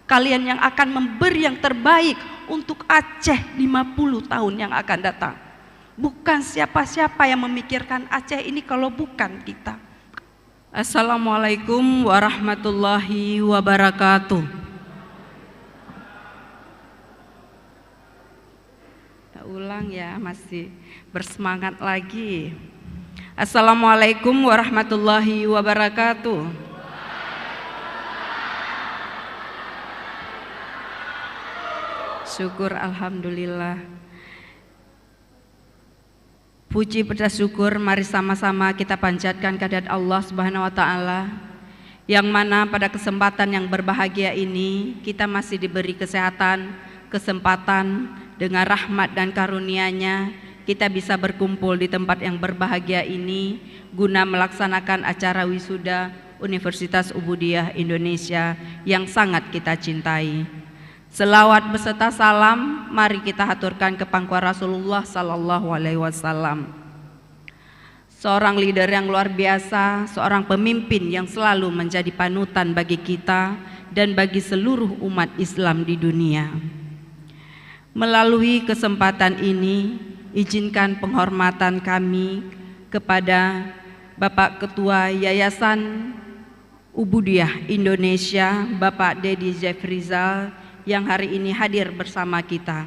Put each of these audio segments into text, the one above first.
Kalian yang akan memberi yang terbaik untuk Aceh 50 tahun yang akan datang. Bukan siapa-siapa yang memikirkan Aceh ini kalau bukan kita. Assalamualaikum warahmatullahi wabarakatuh. Kita ulang ya, masih bersemangat lagi. Assalamualaikum warahmatullahi wabarakatuh. Syukur, alhamdulillah. Puji pada syukur, mari sama-sama kita panjatkan kehadirat Allah Subhanahu wa taala, yang mana pada kesempatan yang berbahagia ini kita masih diberi kesehatan, kesempatan dengan rahmat dan karunia-Nya kita bisa berkumpul di tempat yang berbahagia ini guna melaksanakan acara wisuda Universitas Ubudiyah Indonesia yang sangat kita cintai. Selawat beserta salam mari kita haturkan ke pangkuan Rasulullah sallallahu alaihi wasallam. Seorang leader yang luar biasa, seorang pemimpin yang selalu menjadi panutan bagi kita dan bagi seluruh umat Islam di dunia. Melalui kesempatan ini, izinkan penghormatan kami kepada Bapak Ketua Yayasan Ubudiyah Indonesia, Bapak Dedi Jefrizal, yang hari ini hadir bersama kita.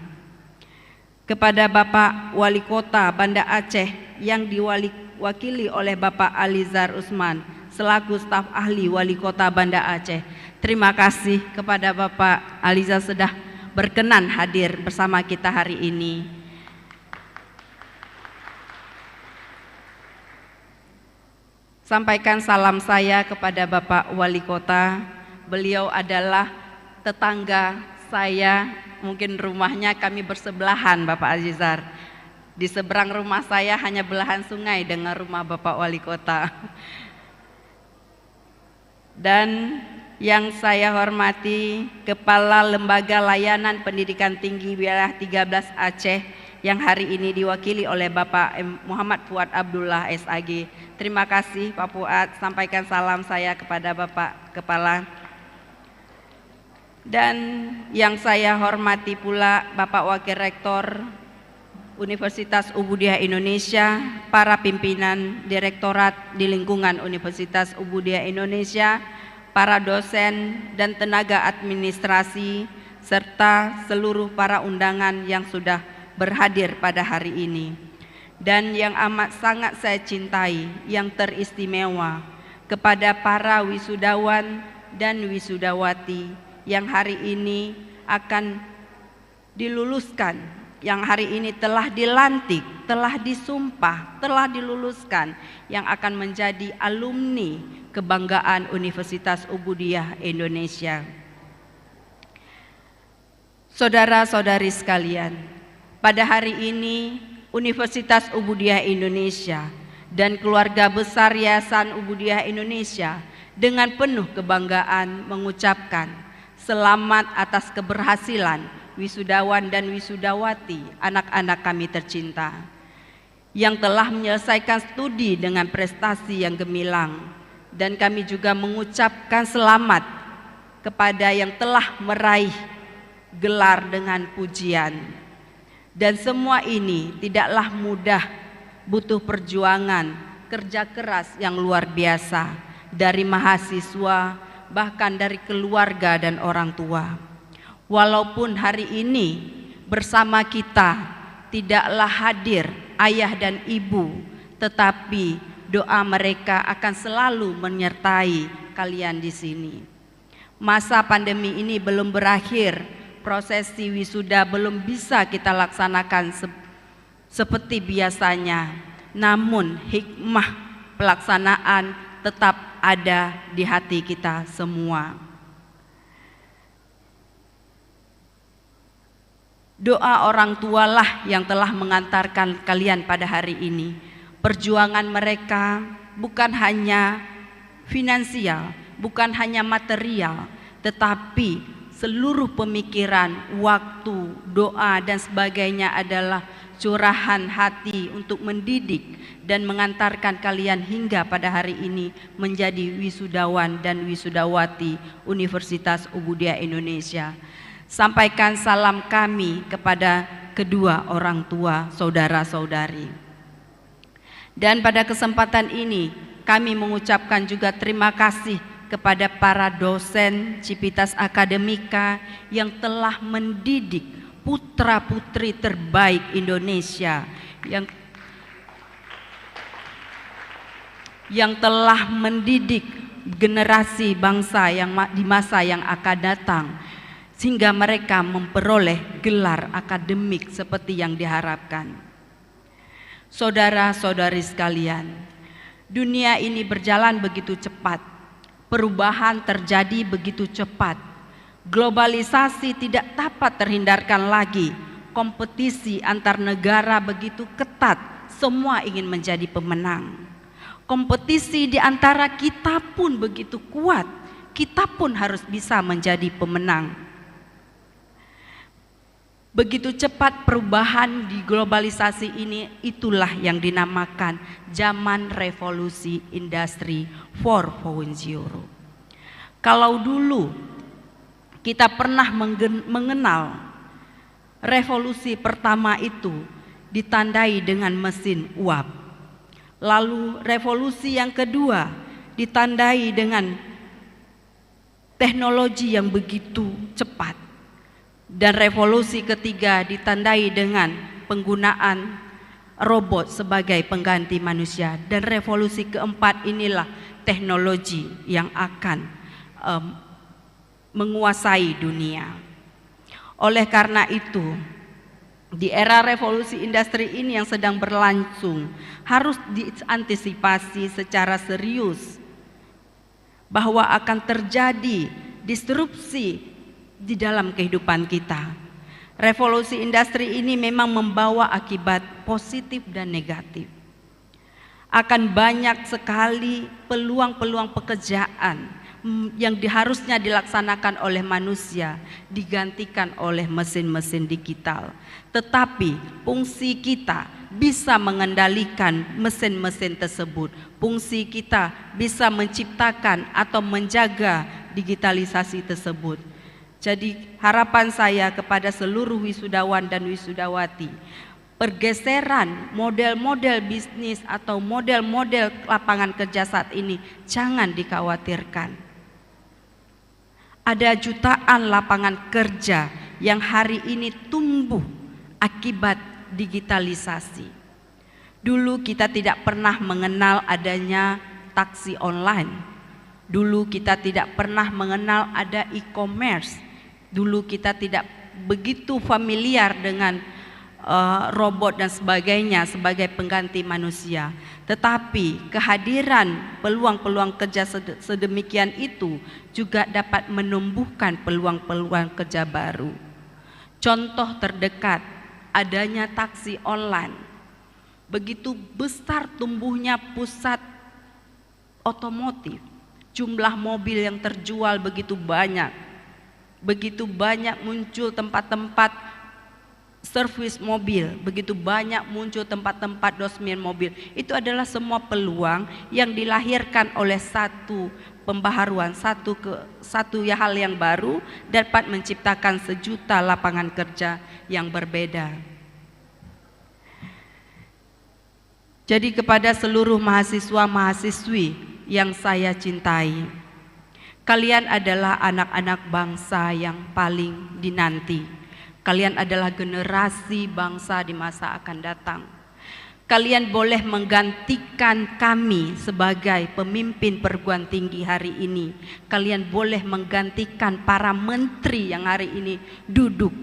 Kepada Bapak Wali Kota Banda Aceh yang diwakili oleh Bapak Alizar Usman selaku staf ahli Wali Kota Banda Aceh. Terima kasih kepada Bapak Alizar sudah berkenan hadir bersama kita hari ini. Sampaikan salam saya kepada Bapak Wali Kota. Beliau adalah tetangga saya, mungkin rumahnya kami bersebelahan Bapak Alizar. Di seberang rumah saya hanya belahan sungai dengan rumah Bapak Wali Kota. Dan yang saya hormati Kepala Lembaga Layanan Pendidikan Tinggi Wilayah 13 Aceh yang hari ini diwakili oleh Bapak Muhammad Fuad Abdullah SAG. Terima kasih Pak Fuad, sampaikan salam saya kepada Bapak Kepala. Dan yang saya hormati pula Bapak Wakil Rektor Universitas Ubudiyah Indonesia, para pimpinan direktorat di lingkungan Universitas Ubudiyah Indonesia, para dosen dan tenaga administrasi, serta seluruh para undangan yang sudah berhadir pada hari ini. Dan yang amat sangat saya cintai, yang teristimewa, kepada para wisudawan dan wisudawati yang hari ini akan diluluskan, yang hari ini telah dilantik, telah disumpah, telah diluluskan, yang akan menjadi alumni kebanggaan Universitas Ubudiyah Indonesia. Saudara-saudari sekalian, pada hari ini Universitas Ubudiyah Indonesia dan keluarga besar Yayasan Ubudiyah Indonesia dengan penuh kebanggaan mengucapkan selamat atas keberhasilan wisudawan dan wisudawati anak-anak kami tercinta yang telah menyelesaikan studi dengan prestasi yang gemilang, dan kami juga mengucapkan selamat kepada yang telah meraih gelar dengan pujian. Dan semua ini tidaklah mudah, butuh perjuangan, kerja keras yang luar biasa dari mahasiswa, bahkan dari keluarga dan orang tua. Walaupun hari ini bersama kita tidaklah hadir ayah dan ibu, tetapi doa mereka akan selalu menyertai kalian di sini. Masa pandemi ini belum berakhir, prosesi wisuda belum bisa kita laksanakan seperti biasanya, namun hikmah pelaksanaan tetap ada di hati kita semua. Doa orang tualah yang telah mengantarkan kalian pada hari ini. Perjuangan mereka bukan hanya finansial, bukan hanya material, tetapi seluruh pemikiran, waktu, doa dan sebagainya adalah curahan hati untuk mendidik dan mengantarkan kalian hingga pada hari ini menjadi wisudawan dan wisudawati Universitas Ubudiyah Indonesia. Sampaikan salam kami kepada kedua orang tua saudara-saudari. Dan pada kesempatan ini kami mengucapkan juga terima kasih kepada para dosen Civitas Akademika yang telah mendidik putra-putri terbaik Indonesia, yang telah mendidik generasi bangsa yang di masa yang akan datang, sehingga mereka memperoleh gelar akademik seperti yang diharapkan. Saudara-saudari sekalian, dunia ini berjalan begitu cepat. Perubahan terjadi begitu cepat. Globalisasi tidak dapat terhindarkan lagi. Kompetisi antar negara begitu ketat. Semua ingin menjadi pemenang. Kompetisi di antara kita pun begitu kuat. Kita pun harus bisa menjadi pemenang. Begitu cepat perubahan di globalisasi ini, itulah yang dinamakan zaman revolusi industri 4.0. Kalau dulu kita pernah mengenal revolusi pertama itu ditandai dengan mesin uap. Lalu revolusi yang kedua ditandai dengan teknologi yang begitu cepat. Dan revolusi ketiga ditandai dengan penggunaan robot sebagai pengganti manusia. Dan revolusi keempat inilah teknologi yang akan menguasai dunia. Oleh karena itu, di era revolusi industri ini yang sedang berlangsung, harus diantisipasi secara serius bahwa akan terjadi disrupsi di dalam kehidupan kita. Revolusi industri ini memang membawa akibat positif dan negatif. Akan banyak sekali peluang-peluang pekerjaan yang harusnya dilaksanakan oleh manusia digantikan oleh mesin-mesin digital. Tetapi fungsi kita bisa mengendalikan mesin-mesin tersebut. Fungsi kita bisa menciptakan atau menjaga digitalisasi tersebut. Jadi harapan saya kepada seluruh wisudawan dan wisudawati, pergeseran model-model bisnis atau model-model lapangan kerja saat ini jangan dikhawatirkan. Ada jutaan lapangan kerja yang hari ini tumbuh akibat digitalisasi. Dulu kita tidak pernah mengenal adanya taksi online. Dulu kita tidak pernah mengenal ada e-commerce. Dulu kita tidak begitu familiar dengan robot dan sebagainya sebagai pengganti manusia. Tetapi kehadiran peluang-peluang kerja sedemikian itu juga dapat menumbuhkan peluang-peluang kerja baru. Contoh terdekat adanya taksi online. Begitu besar tumbuhnya pusat otomotif. Jumlah mobil yang terjual begitu banyak. Begitu banyak muncul tempat-tempat servis mobil, begitu banyak muncul tempat-tempat dosmin mobil. Itu adalah semua peluang yang dilahirkan oleh satu pembaharuan, satu hal yang baru dapat menciptakan sejuta lapangan kerja yang berbeda. Jadi kepada seluruh mahasiswa-mahasiswi yang saya cintai, kalian adalah anak-anak bangsa yang paling dinanti. Kalian adalah generasi bangsa di masa akan datang. Kalian boleh menggantikan kami sebagai pemimpin perguruan tinggi hari ini. Kalian boleh menggantikan para menteri yang hari ini duduk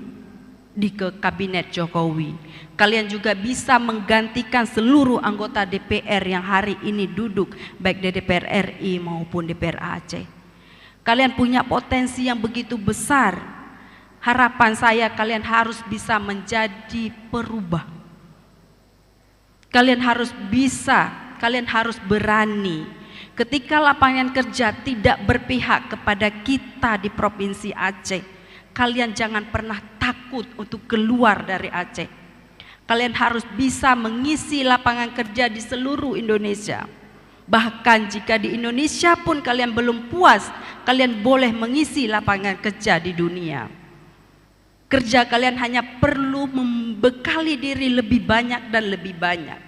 di kabinet Jokowi. Kalian juga bisa menggantikan seluruh anggota DPR yang hari ini duduk baik di DPR RI maupun DPR Aceh. Kalian punya potensi yang begitu besar. Harapan saya kalian harus bisa menjadi perubah. Kalian harus bisa, kalian harus berani. Ketika lapangan kerja tidak berpihak kepada kita di Provinsi Aceh, kalian jangan pernah takut untuk keluar dari Aceh. Kalian harus bisa mengisi lapangan kerja di seluruh Indonesia. Bahkan jika di Indonesia pun kalian belum puas, kalian boleh mengisi lapangan kerja di dunia. Kerja kalian hanya perlu membekali diri lebih banyak dan lebih banyak.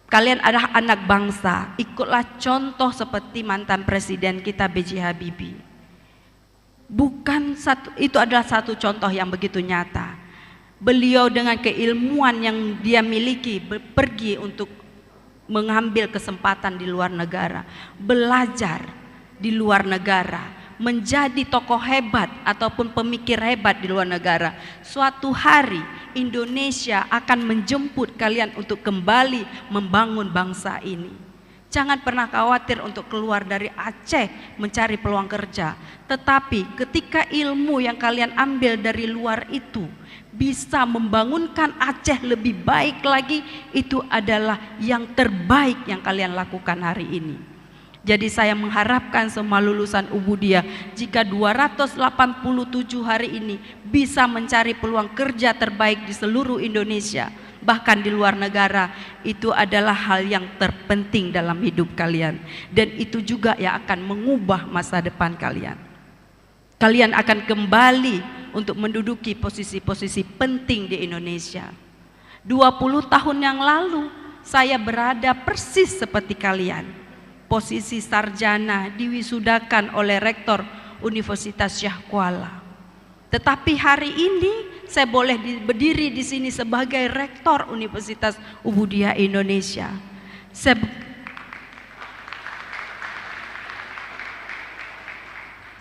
Kalian adalah anak bangsa, ikutlah contoh seperti mantan presiden kita B.J. Habibie. Itu adalah satu contoh yang begitu nyata. Beliau dengan keilmuan yang dia miliki pergi untuk mengambil kesempatan di luar negara, belajar di luar negara, menjadi tokoh hebat ataupun pemikir hebat di luar negara. Suatu hari Indonesia akan menjemput kalian untuk kembali membangun bangsa ini. Jangan pernah khawatir untuk keluar dari Aceh mencari peluang kerja. Tetapi ketika ilmu yang kalian ambil dari luar itu bisa membangunkan Aceh lebih baik lagi, itu adalah yang terbaik yang kalian lakukan hari ini. Jadi saya mengharapkan semua lulusan Ubudiyah, jika 287 hari ini bisa mencari peluang kerja terbaik di seluruh Indonesia, bahkan di luar negara, itu adalah hal yang terpenting dalam hidup kalian. Dan itu juga yang akan mengubah masa depan kalian. Kalian akan kembali untuk menduduki posisi-posisi penting di Indonesia. 20 tahun yang lalu saya berada persis seperti kalian. Posisi sarjana diwisudakan oleh Rektor Universitas Syah Kuala. Tetapi hari ini saya boleh berdiri di sini sebagai Rektor Universitas Ubudiyah Indonesia.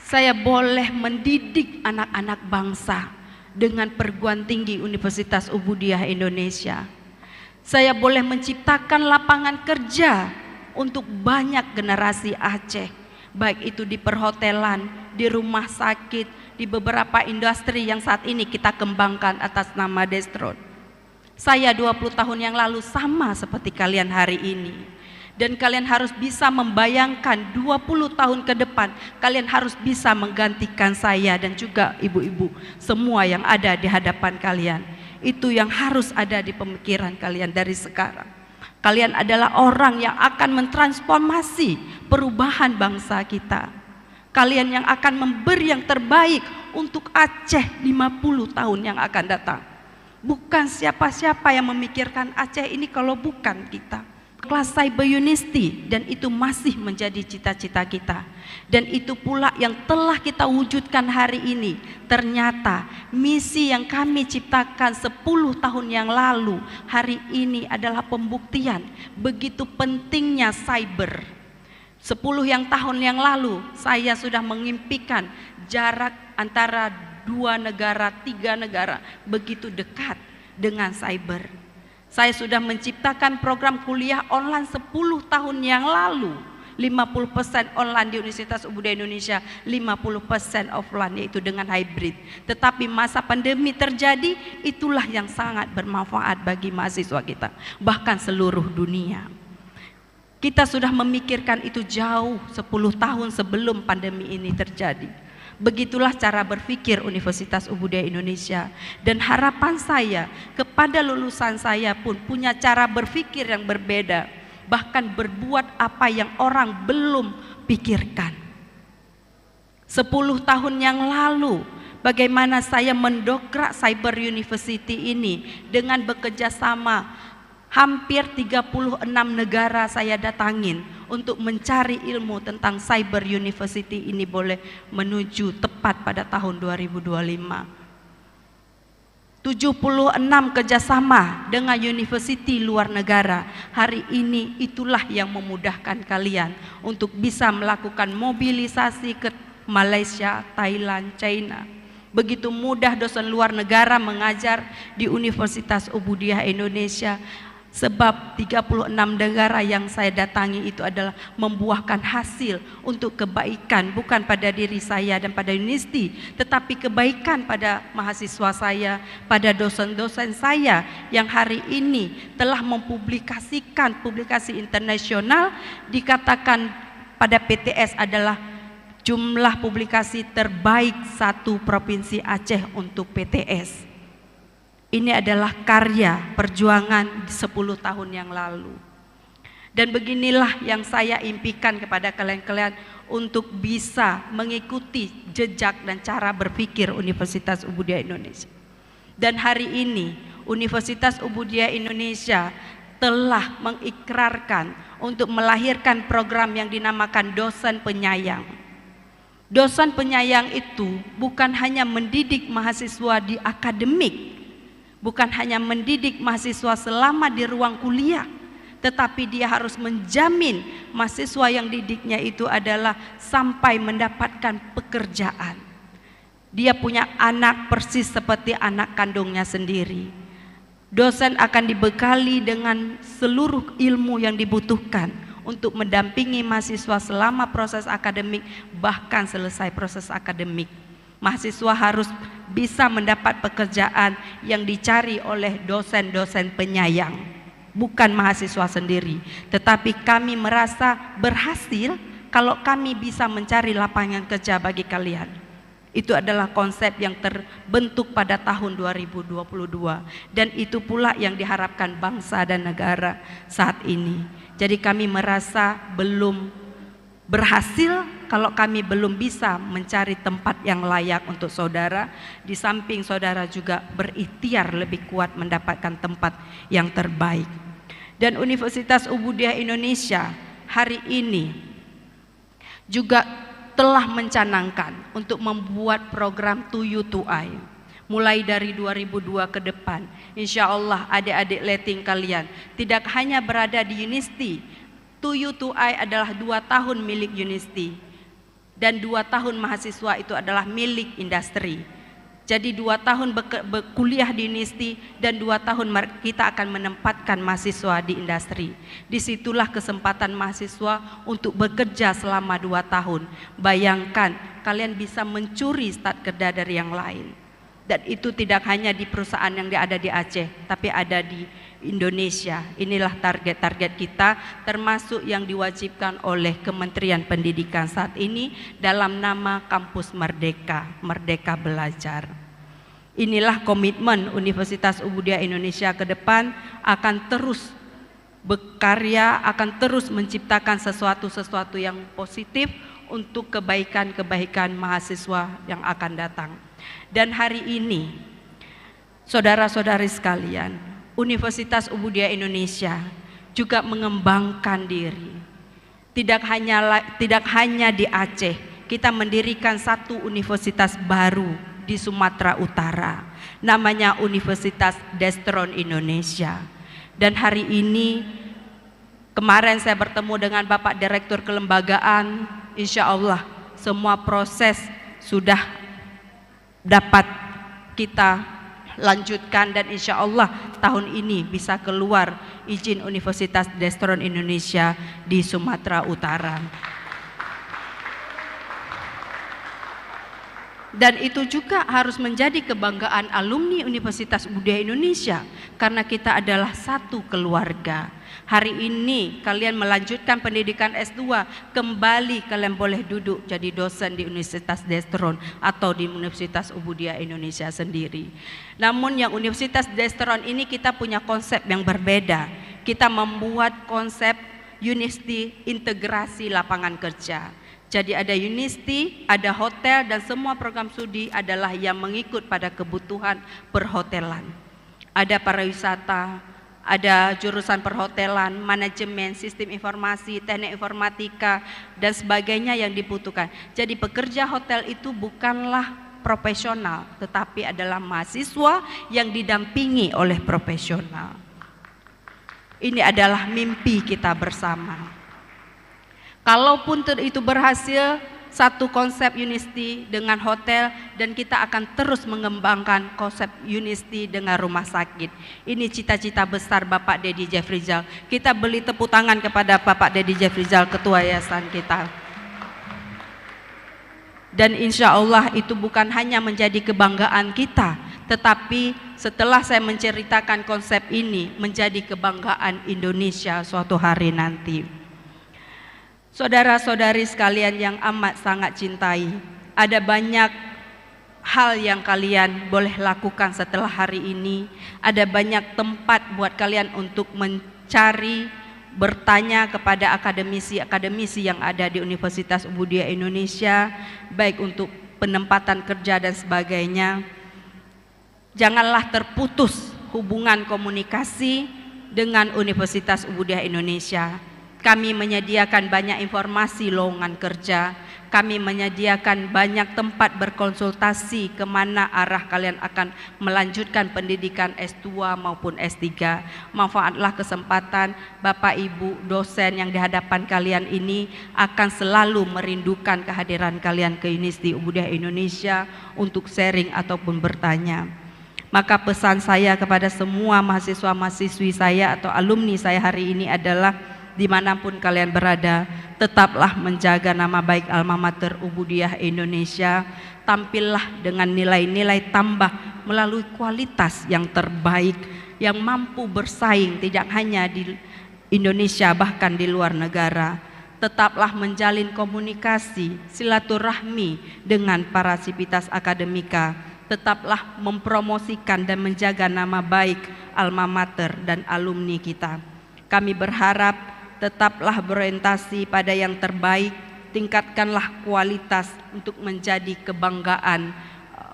Saya boleh mendidik anak-anak bangsa dengan perguruan tinggi Universitas Ubudiyah Indonesia. Saya boleh menciptakan lapangan kerja untuk banyak generasi Aceh, baik itu di perhotelan, di rumah sakit, di beberapa industri yang saat ini kita kembangkan atas nama Destron. Saya 20 tahun yang lalu sama seperti kalian hari ini. Dan kalian harus bisa membayangkan 20 tahun ke depan, kalian harus bisa menggantikan saya dan juga ibu-ibu semua yang ada di hadapan kalian. Itu yang harus ada di pemikiran kalian dari sekarang. Kalian adalah orang yang akan mentransformasi perubahan bangsa kita. Kalian yang akan memberi yang terbaik untuk Aceh 50 tahun yang akan datang. Bukan siapa-siapa yang memikirkan Aceh ini kalau bukan kita. Kelas Cyber University, dan itu masih menjadi cita-cita kita. Dan itu pula yang telah kita wujudkan hari ini. Ternyata misi yang kami ciptakan 10 tahun yang lalu, hari ini adalah pembuktian begitu pentingnya cyber. 10 tahun yang lalu saya sudah mengimpikan jarak antara 2 negara, 3 negara begitu dekat dengan cyber. Saya sudah menciptakan program kuliah online 10 tahun yang lalu. 50% online di Universitas Ubudiyah Indonesia, 50% offline, yaitu dengan hybrid. Tetapi masa pandemi terjadi, itulah yang sangat bermanfaat bagi mahasiswa kita, bahkan seluruh dunia. Kita sudah memikirkan itu jauh 10 tahun sebelum pandemi ini terjadi. Begitulah cara berpikir Universitas Ubudiyah Indonesia. Dan harapan saya kepada lulusan saya pun punya cara berpikir yang berbeda, bahkan berbuat apa yang orang belum pikirkan. 10 tahun yang lalu bagaimana saya mendongkrak Cyber University ini dengan bekerja sama. Hampir 36 negara saya datangin untuk mencari ilmu tentang Cyber University ini boleh menuju tepat pada tahun 2025. 76 kerjasama dengan university luar negara. Hari ini itulah yang memudahkan kalian untuk bisa melakukan mobilisasi ke Malaysia, Thailand, China. Begitu mudah dosen luar negara mengajar di Universitas Ubudiyah Indonesia. Sebab 36 negara yang saya datangi itu adalah membuahkan hasil untuk kebaikan, bukan pada diri saya dan pada universiti, tetapi kebaikan pada mahasiswa saya, pada dosen-dosen saya yang hari ini telah mempublikasikan publikasi internasional. Dikatakan pada PTS adalah jumlah publikasi terbaik satu provinsi Aceh untuk PTS. Ini adalah karya perjuangan 10 tahun yang lalu. Dan beginilah yang saya impikan kepada kalian-kalian untuk bisa mengikuti jejak dan cara berpikir Universitas Ubudiyah Indonesia. Dan hari ini Universitas Ubudiyah Indonesia telah mengikrarkan untuk melahirkan program yang dinamakan dosen penyayang. Dosen penyayang itu bukan hanya mendidik mahasiswa di akademik, bukan hanya mendidik mahasiswa selama di ruang kuliah, tetapi dia harus menjamin mahasiswa yang didiknya itu adalah sampai mendapatkan pekerjaan. Dia punya anak persis seperti anak kandungnya sendiri. Dosen akan dibekali dengan seluruh ilmu yang dibutuhkan untuk mendampingi mahasiswa selama proses akademik, bahkan selesai proses akademik. Mahasiswa harus bisa mendapat pekerjaan yang dicari oleh dosen-dosen penyayang, bukan mahasiswa sendiri. Tetapi kami merasa berhasil kalau kami bisa mencari lapangan kerja bagi kalian. Itu adalah konsep yang terbentuk pada tahun 2022, dan itu pula yang diharapkan bangsa dan negara saat ini. Jadi kami merasa belum berhasil kalau kami belum bisa mencari tempat yang layak untuk saudara. Di samping saudara juga berikhtiar lebih kuat mendapatkan tempat yang terbaik. Dan Universitas Ubudiyah Indonesia hari ini juga telah mencanangkan untuk membuat program To You To I. Mulai dari 2002 ke depan, insya Allah adik-adik letting kalian tidak hanya berada di Unisti. To You To I adalah 2 tahun milik Unisti, dan 2 tahun mahasiswa itu adalah milik industri. Jadi 2 tahun berkuliah di Unisti dan 2 tahun kita akan menempatkan mahasiswa di industri. Disitulah kesempatan mahasiswa untuk bekerja selama 2 tahun. Bayangkan kalian bisa mencuri start kerja dari yang lain. Dan itu tidak hanya di perusahaan yang ada di Aceh, tapi ada di Indonesia. Inilah target-target kita, termasuk yang diwajibkan oleh Kementerian Pendidikan saat ini dalam nama Kampus Merdeka, Merdeka Belajar. Inilah komitmen Universitas Ubudiyah Indonesia ke depan, akan terus berkarya, akan terus menciptakan sesuatu yang positif untuk kebaikan-kebaikan mahasiswa yang akan datang. Dan hari ini, saudara-saudari sekalian, Universitas Ubudiyah Indonesia juga mengembangkan diri. Tidak hanya di Aceh, kita mendirikan satu universitas baru di Sumatera Utara, namanya Universitas Destron Indonesia. Dan hari ini, kemarin saya bertemu dengan Bapak Direktur Kelembagaan, insya Allah semua proses sudah dapat kita lanjutkan, dan insya Allah tahun ini bisa keluar izin Universitas Destron Indonesia di Sumatera Utara. Dan itu juga harus menjadi kebanggaan alumni Universitas Ubudiyah Indonesia, karena kita adalah satu keluarga. Hari ini kalian melanjutkan pendidikan S2, kembali kalian boleh duduk jadi dosen di Universitas Destron atau di Universitas Ubudiyah Indonesia sendiri. Namun yang Universitas Destron ini kita punya konsep yang berbeda. Kita membuat konsep Unisti integrasi lapangan kerja. Jadi ada Unisti, ada hotel, dan semua program studi adalah yang mengikut pada kebutuhan perhotelan. Ada pariwisata, ada jurusan perhotelan, manajemen, sistem informasi, teknik informatika, dan sebagainya yang dibutuhkan. Jadi pekerja hotel itu bukanlah profesional, tetapi adalah mahasiswa yang didampingi oleh profesional. Ini adalah mimpi kita bersama. Kalaupun itu berhasil, satu konsep Unisti dengan hotel, dan kita akan terus mengembangkan konsep Unisti dengan rumah sakit. Ini cita-cita besar Bapak Dedi Jeffrizal. Kita beri tepuk tangan kepada Bapak Dedi Jeffrizal, Ketua Yayasan kita. Dan insya Allah itu bukan hanya menjadi kebanggaan kita, tetapi setelah saya menceritakan konsep ini menjadi kebanggaan Indonesia suatu hari nanti. Saudara-saudari sekalian yang amat sangat cintai, ada banyak hal yang kalian boleh lakukan setelah hari ini. Ada banyak tempat buat kalian untuk mencari, bertanya kepada akademisi-akademisi yang ada di Universitas Ubudiyah Indonesia, baik untuk penempatan kerja dan sebagainya. Janganlah terputus hubungan komunikasi dengan Universitas Ubudiyah Indonesia. Kami menyediakan banyak informasi lowongan kerja. Kami menyediakan banyak tempat berkonsultasi kemana arah kalian akan melanjutkan pendidikan S2 maupun S3. Manfaatlah kesempatan. Bapak Ibu dosen yang di hadapan kalian ini akan selalu merindukan kehadiran kalian ke Universitas Ubudiyah Indonesia untuk sharing ataupun bertanya. Maka pesan saya kepada semua mahasiswa-mahasiswi saya atau alumni saya hari ini adalah, dimanapun kalian berada, tetaplah menjaga nama baik Alma Mater Ubudiyah Indonesia. Tampillah dengan nilai-nilai tambah melalui kualitas yang terbaik, yang mampu bersaing tidak hanya di Indonesia bahkan di luar negara. Tetaplah menjalin komunikasi, silaturahmi dengan para sivitas akademika. Tetaplah mempromosikan dan menjaga nama baik Alma Mater dan alumni kita. Kami berharap tetaplah berorientasi pada yang terbaik, tingkatkanlah kualitas untuk menjadi kebanggaan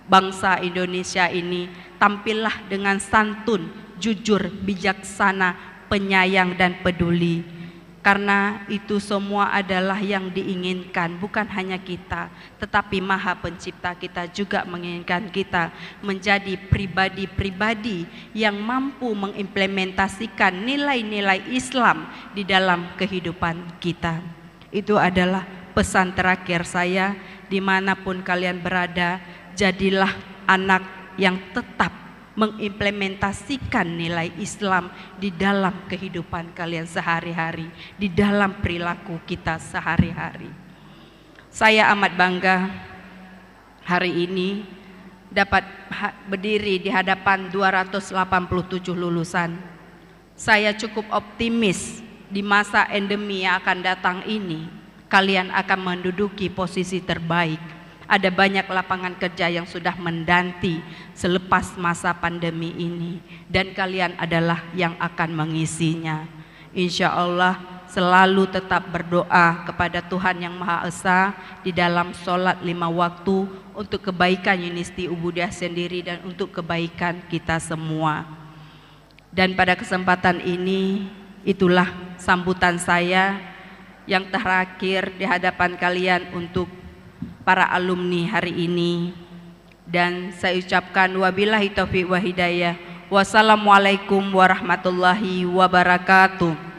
bangsa Indonesia ini. Tampillah dengan santun, jujur, bijaksana, penyayang dan peduli. Karena itu semua adalah yang diinginkan, bukan hanya kita, tetapi Maha Pencipta kita juga menginginkan kita menjadi pribadi-pribadi yang mampu mengimplementasikan nilai-nilai Islam di dalam kehidupan kita. Itu adalah pesan terakhir saya. Dimanapun kalian berada, jadilah anak yang tetap mengimplementasikan nilai Islam di dalam kehidupan kalian sehari-hari, di dalam perilaku kita sehari-hari. Saya amat bangga hari ini dapat berdiri di hadapan 287 lulusan. Saya cukup optimis di masa endemi yang akan datang ini, kalian akan menduduki posisi terbaik. Ada banyak lapangan kerja yang sudah menanti selepas masa pandemi ini, dan kalian adalah yang akan mengisinya. Insya Allah selalu tetap berdoa kepada Tuhan Yang Maha Esa di dalam sholat 5 waktu untuk kebaikan Universitas Ubudiyah sendiri dan untuk kebaikan kita semua. Dan pada kesempatan ini, itulah sambutan saya yang terakhir di hadapan kalian untuk para alumni hari ini. Dan saya ucapkan wabillahi taufiq wa hidayah. Wassalamualaikum warahmatullahi wabarakatuh.